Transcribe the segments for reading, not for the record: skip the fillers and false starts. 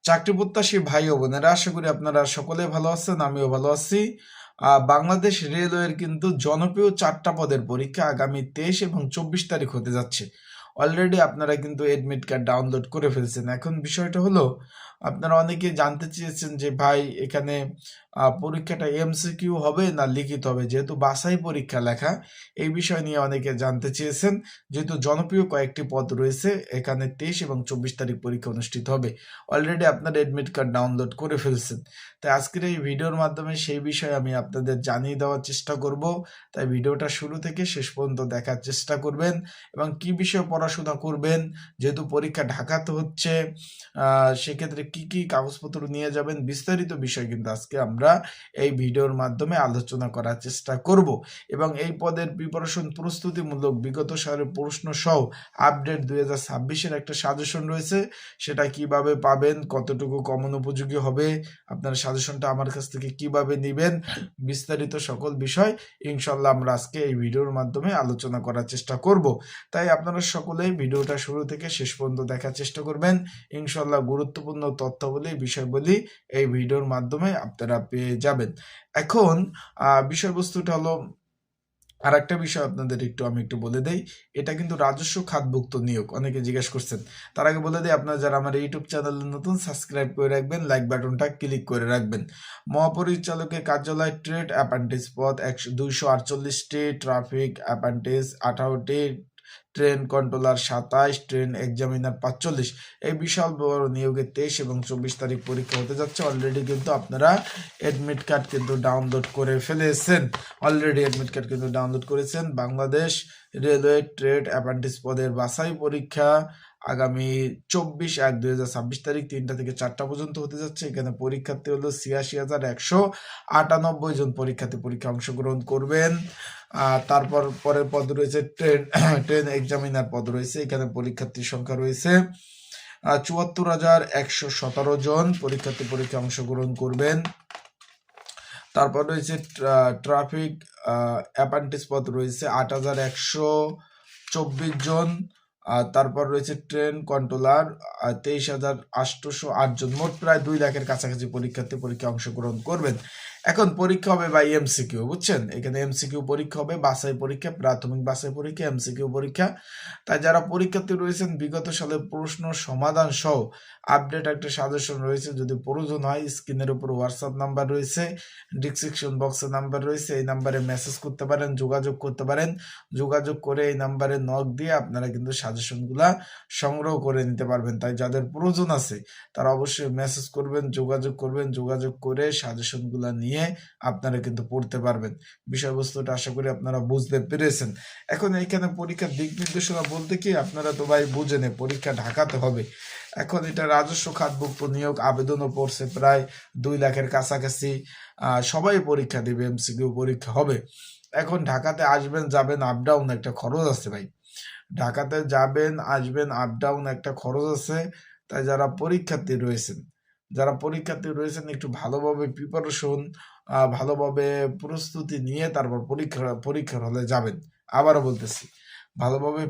চাকরি প্রত্যাশী ভাই ও বোনেরা, আশা করি আপনারা সকলে ভালো আছেন, আমিও ভালো আছি। বাংলাদেশ রেলওয়ের কিন্তু জনপ্রিয় 4টা পদের পরীক্ষা আগামী 23 এবং 24 তারিখ হতে যাচ্ছে। অলরেডি আপনারা কিন্তু এডমিট কার্ড ডাউনলোড করে ফেলছেন। এখন বিষয়টা হলো, আপনারা অনেকে জানতে চেয়েছেন যে ভাই এখানে পরীক্ষাটা এমসিকিউ হবে না লিখিত হবে, যেহেতু বাছাই পরীক্ষা লেখা, এই বিষয় নিয়ে অনেকে জানতে চেয়েছেন। যেহেতু জনপ্রিয় কয়েকটি পদ রয়েছে, এখানে 23 এবং 24 তারিখ পরীক্ষা অনুষ্ঠিত হবে। অলরেডি আপনার এডমিট কার্ড ডাউনলোড করে ফেলছেন। তাই আজকের এই ভিডিওর মাধ্যমে সেই বিষয়ে আমি আপনাদের জানিয়ে দেওয়ার চেষ্টা করব। তাই ভিডিওটা শুরু থেকে শেষ পর্যন্ত দেখার চেষ্টা করবেন এবং কি বিষয়ে পড়াশোনা করবেন, যেহেতু পরীক্ষা ঢাকাতে হচ্ছে, সেক্ষেত্রে কি কি কাগজপত্র নিয়ে যাবেন, বিস্তারিত বিষয় কিন্তু আজকে আমরা এই ভিডিওর মাধ্যমে আলোচনা করার চেষ্টা করব। এবং এই পদের প্রিপারেশন প্রস্তুতিমূলক বিগত সালের প্রশ্ন সহ আপডেট 2026-এর একটা সাজেশন রয়েছে, সেটা কিভাবে পাবেন, কতটুকু কমন উপযোগী হবে, আপনার সাজেশনটা আমার কাছ থেকে কিভাবে নেবেন, বিস্তারিত সকল বিষয় ইনশাল্লাহ আমরা আজকে এই ভিডিওর মাধ্যমে আলোচনা করার চেষ্টা করব। তাই আপনারা সকলেই ভিডিওটা শুরু থেকে শেষ পর্যন্ত দেখার চেষ্টা করবেন। ইনশাল্লাহ গুরুত্বপূর্ণ তথ্যাবলী, বিষয়বলী এই ভিডিওর মাধ্যমে আপনারা পেয়ে যাবেন। এখন বিষয়বস্তুটা হলো, আর একটা বিষয় আপনাদের আমি একটু বলে দেই, এটা কিন্তু রাজস্ব খাতভুক্ত নিয়োগ। অনেকে জিজ্ঞেস করছেন, তার আগে বলে দিই, আপনারা যারা আমার ইউটিউব চ্যানেলে নতুন, সাবস্ক্রাইব করে রাখবেন, লাইক বাটনটা ক্লিক করে রাখবেন। মহাপরিচালকের কার্যালয় ট্রেড অ্যাপ্রেন্টিস পদ 248টি, ট্রাফিক অ্যাপ্রেন্টিস 18টি, ট্রেন কন্ট্রোলার 27, ট্রেন এক্সামিনার 45। এই বিশাল বড় নিয়োগে 23 এবং 24 তারিখ পরীক্ষা হতে যাচ্ছে। অলরেডি কিন্তু আপনারা এডমিট কার্ড কিন্তু ডাউনলোড করে ফেলেছেন। বাংলাদেশ রেলওয়ে ট্রেড অ্যাপ্রেন্টিস পদের বাছাই পরীক্ষা আগামী 24/1/2026 তারিখ 3টা থেকে 4টা পর্যন্ত হতে যাচ্ছে। এখানে পরীক্ষার্থী হলো 86,198 জন পরীক্ষা অংশগ্রহণ করবেন। তারপর পরের পদ রয়েছে ট্রেন এক্সামিনার পদ রয়েছে। এখানে পরীক্ষার্থীর সংখ্যা রয়েছে 74,117 জন পরীক্ষা অংশগ্রহণ করবেন। তারপর রয়েছে ট্রাফিক অ্যাপ্রেন্টিস পদ রয়েছে 8,124 জন। তারপর রয়েছে ট্রেন কন্ট্রোলার 23,808 জন। মোট প্রায় 2 লাখের কাছাকাছি পরীক্ষা অংশগ্রহণ করবেন। এখন পরীক্ষা হবে বা এমসিকিউ, বুঝছেন? এখানে এমসিকিউ পরীক্ষা হবে, বাছাই পরীক্ষা, প্রাথমিক বাছাই পরীক্ষা, এমসিকিউ পরীক্ষা। তাই যারা পরীক্ষার্থী রয়েছেন, বিগত সালের প্রশ্ন সমাধান সহ আপডেট একটা সাজেশন রয়েছে। যদি প্রয়োজন হয়, স্ক্রিনের উপর হোয়াটসঅ্যাপ নাম্বার রয়েছে, ডিসক্রিপশন বক্সে নাম্বার রয়েছে, এই নাম্বারে মেসেজ করতে পারেন, যোগাযোগ করতে পারেন। যোগাযোগ করে এই নাম্বারে নক দিয়ে আপনারা কিন্তু সাজেশনগুলা সংগ্রহ করে নিতে পারবেন। তাই যাদের প্রয়োজন আছে তারা অবশ্যই মেসেজ করবেন, যোগাযোগ করে সাজেশনগুলা নিয়ে আপনারা কিন্তু পড়তে পারবেন। বিষয়বস্তুটা আশা করি আপনারা বুঝতে পেরেছেন। এখন এইখানে পরীক্ষার দিক নির্দেশনা বলতে কি, আপনারা তো ভাই বুঝেন পরীক্ষা ঢাকাতে হবে। এখন এটা রাজস্ব খাতভুক্ত নিয়োগ, আবেদনও পড়ছে প্রায় 2 লাখের কাছাকাছি। সবাই পরীক্ষা দিবে, এমসিকিউ পরীক্ষা হবে। এখন ঢাকাতে আসবেন যাবেন, আপ ডাউন একটা খরচ আছে ভাই। ঢাকাতে যাবেন আসবেন, আপ ডাউন একটা খরচ আছে। তাই যারা পরীক্ষার্থী রয়েছেন একটু ভালোভাবে প্রিপারেশন, ভালোভাবে প্রস্তুতি নিয়ে তারপর পরীক্ষার হলে যাবেন। আবারও বলতেছি, ভালোভাবে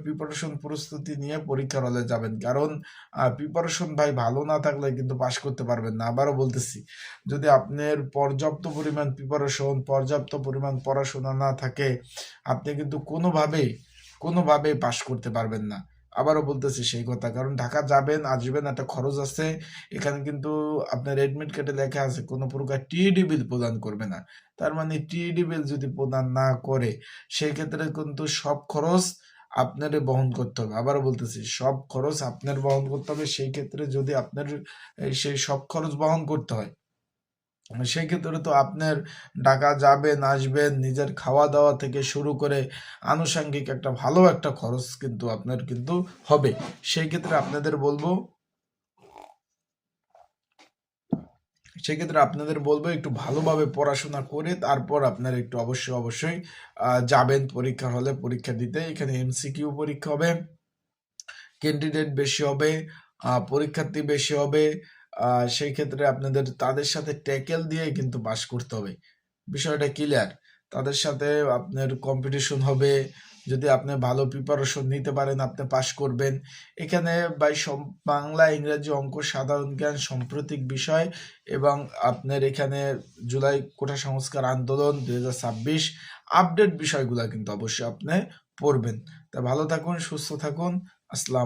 প্রস্তুতি নিয়ে পরীক্ষার হলে যাবেন। কারণ প্রিপারেশন ভাই ভালো না থাকলে কিন্তু পাশ করতে পারবেন না। আবারও বলতেছি, যদি আপনার পর্যাপ্ত পরিমাণ প্রিপারেশন, পর্যাপ্ত পরিমাণ পড়াশোনা না থাকে, আপনি কিন্তু কোনোভাবেই পাশ করতে পারবেন না। আবারও বলতেছি সেই কথা, কারণ ঢাকা যাবেন আসবেন একটা খরচ আছে। এখানে কিন্তু আপনার এডমিট কার্ডে লেখা আছে কোনো প্রকার টিইডি বিল প্রদান করবে না। তার মানে টিইডি বিল যদি প্রদান না করে, সেই ক্ষেত্রে কিন্তু সব খরচ আপনারে বহন করতে হবে। আবারও বলতেছি, সব খরচ আপনার বহন করতে হবে। সেই ক্ষেত্রে যদি আপনার সেই সব খরচ বহন করতে হয়, সেই ক্ষেত্রে তো আপনার ঢাকা যাবেন আসবেন, নিজের খাওয়া দাওয়া থেকে শুরু করে আনুষঙ্গিক একটা ভালো একটা খরচ কিন্তু আপনার কিন্তু হবে। সেই ক্ষেত্রে আপনাদের বলবো একটু ভালোভাবে পড়াশোনা করে তারপর আপনার একটু অবশ্যই যাবেন পরীক্ষা হলে পরীক্ষা দিতে। এখানে এমসিকিউ পরীক্ষা হবে, ক্যান্ডিডেট বেশি হবে, পরীক্ষার্থী বেশি হবে। সেই ক্ষেত্রে আপনাদের তাদের সাথে ট্যাকেল দিয়ে কিন্তু পাস করতে হবে। বিষয়টা ক্লিয়ার? তাদের সাথে আপনার কম্পিটিশন হবে, যদি আপনি ভালো প্রিপারেশন নিতে পারেন আপনি পাস করবেন। এখানে ভাই বাংলা, ইংরেজি, অঙ্ক, সাধারণ জ্ঞান, সাম্প্রতিক বিষয় এবং আপনার এখানে জুলাই কোটা সংস্কার আন্দোলন 2026 আপডেট বিষয়গুলো কিন্তু অবশ্যই আপনি পড়বেন। তা ভালো থাকুন, সুস্থ থাকুন। আসসালাম।